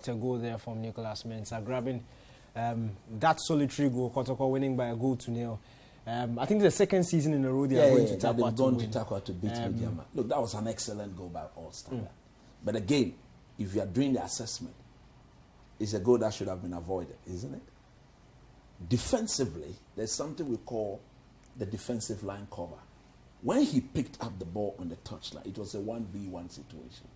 a goal there from Nicholas Mensah, grabbing that solitary goal, Kotoko winning by a goal to nil. I think the second season in a row they are going to Tarkwa to win. Tarkwa to beat Medeama. Look, that was an excellent goal by all standard. But again, if you are doing the assessment, it's a goal that should have been avoided, isn't it? Defensively, there's something we call the defensive line cover. When he picked up the ball on the touchline, it was a 1v1 situation.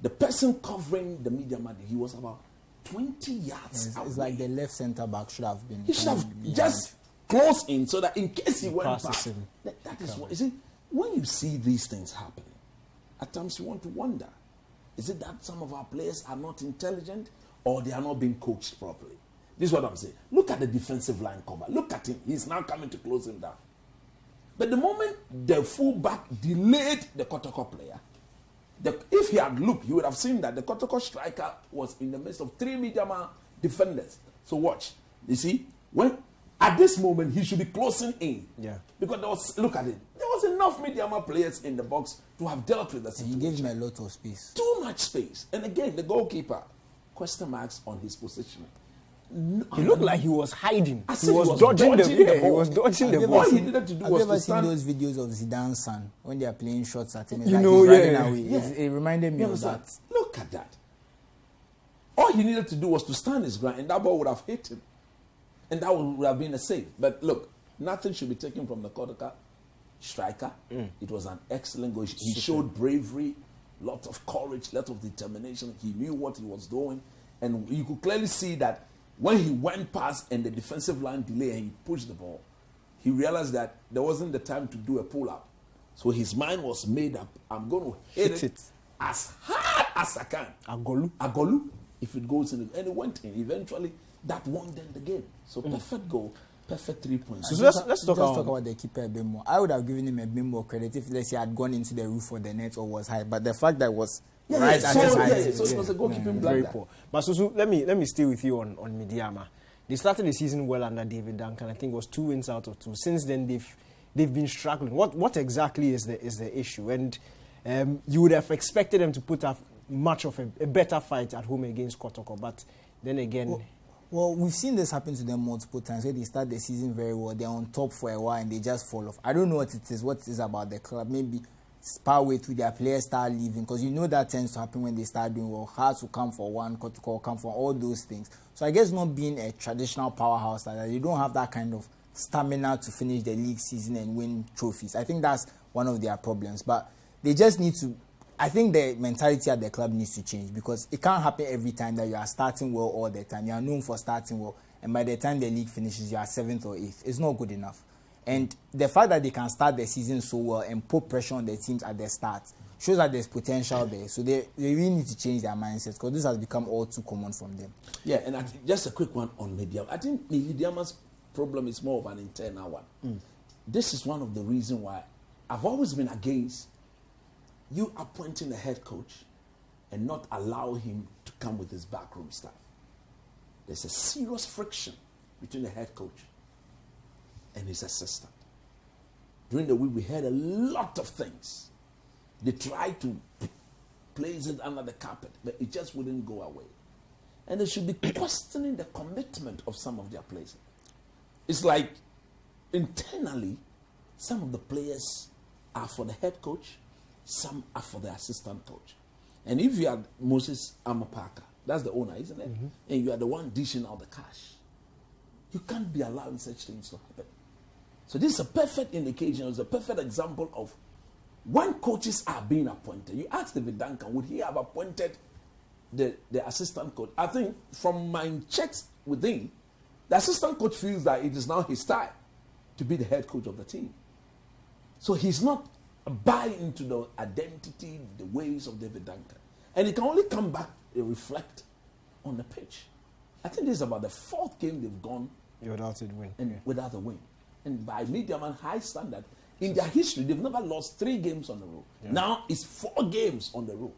The person covering the Medeama, he was about 20 yards away. It's like the left centre back should have been. He should have just closed in so that in case he went past, that is what. You see, when you see these things happening, at times you want to wonder, is it that some of our players are not intelligent or they are not being coached properly? This is what I'm saying. Look at the defensive line cover. Look at him. He's now coming to close him down. But the moment the fullback delayed the Kotoko player, if he had looked, he would have seen that the Kotoko striker was in the midst of 3 Medeama defenders. So watch. You see, when at this moment he should be closing in. Yeah. Because there was, look at it, there was enough Medeama players in the box to have dealt with the situation. He gave him a lot of space. Too much space. And again, the goalkeeper, question marks on his positioning. He looked like he was hiding. He was dodging the ball. He was dodging the ball. All he needed to do was to stand. Have you ever seen those videos of Zidane's son when they are playing shots at him? It's You like know, he's running yeah. away. Yeah. It reminded me of that. Look at that. All he needed to do was to stand his ground, and that ball would have hit him. And that would have been a save. But look, nothing should be taken from the Kotoko striker. It was an excellent goal. He showed bravery, lot of courage, lot of determination. He knew what he was doing. And you could clearly see that when he went past and the defensive line delayed and he pushed the ball, he realized that there wasn't the time to do a pull-up. So his mind was made up. I'm going to hit it as hard as I can. Agolu, if it goes in. And it went in. Eventually, that won them the game. So perfect goal, perfect 3 points. So let's talk about the keeper a bit more. I would have given him a bit more credit if, let's say, had gone into the roof of the net or was high. But the fact that it was so it was a goalkeeping very blunder. poor. But Susu, let me stay with you on Medeama. They started the season well under David Duncan. I think it was 2 wins out of 2. Since then, they've been struggling. What exactly is the issue? And you would have expected them to put up much of a better fight at home against Kotoko. But then again. Well, we've seen this happen to them multiple times where they start the season very well, they're on top for a while and they just fall off. I don't know what it is about the club. Maybe it's partway through their players start leaving, because you know that tends to happen when they start doing well. Hearts will come for one, Kotoko will come for all those things. So I guess not being a traditional powerhouse like that, you don't have that kind of stamina to finish the league season and win trophies. I think that's one of their problems. But they just need to, I think the mentality at the club needs to change, because it can't happen every time that you are starting well all the time. You are known for starting well, and by the time the league finishes, you are 7th or 8th. It's not good enough. And the fact that they can start the season so well and put pressure on the teams at the start shows that there's potential there. So they really need to change their mindsets, because this has become all too common from them. Yeah, and I think just a quick one on Medeama. I think Medeama's problem is more of an internal one. This is one of the reasons why I've always been against you appointing a head coach and not allow him to come with his backroom staff. There's a serious friction between the head coach and his assistant. During the week, we heard a lot of things. They tried to place it under the carpet, but it just wouldn't go away. And they should be questioning the commitment of some of their players. It's like internally, some of the players are for the head coach, some are for the assistant coach. And if you are Moses Amapaka, that's the owner, isn't it? And you are the one dishing out the cash, you can't be allowing such things to happen. So this is a perfect indication, it's a perfect example of when coaches are being appointed. You ask David Duncan, would he have appointed the assistant coach? I think from my checks with him, the assistant coach feels that it is now his time to be the head coach of the team. So he's not buying into the identity, the ways of David Duncan. And it can only come back and reflect on the pitch. I think this is about the 4th game they've gone without a win. And without a win. And by Medeama high standard, in their history, they've never lost 3 games on the row. Yeah. Now it's 4 games on the row.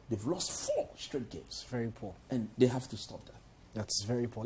They've lost 4 straight games. It's very poor. And they have to stop that. That's very poor.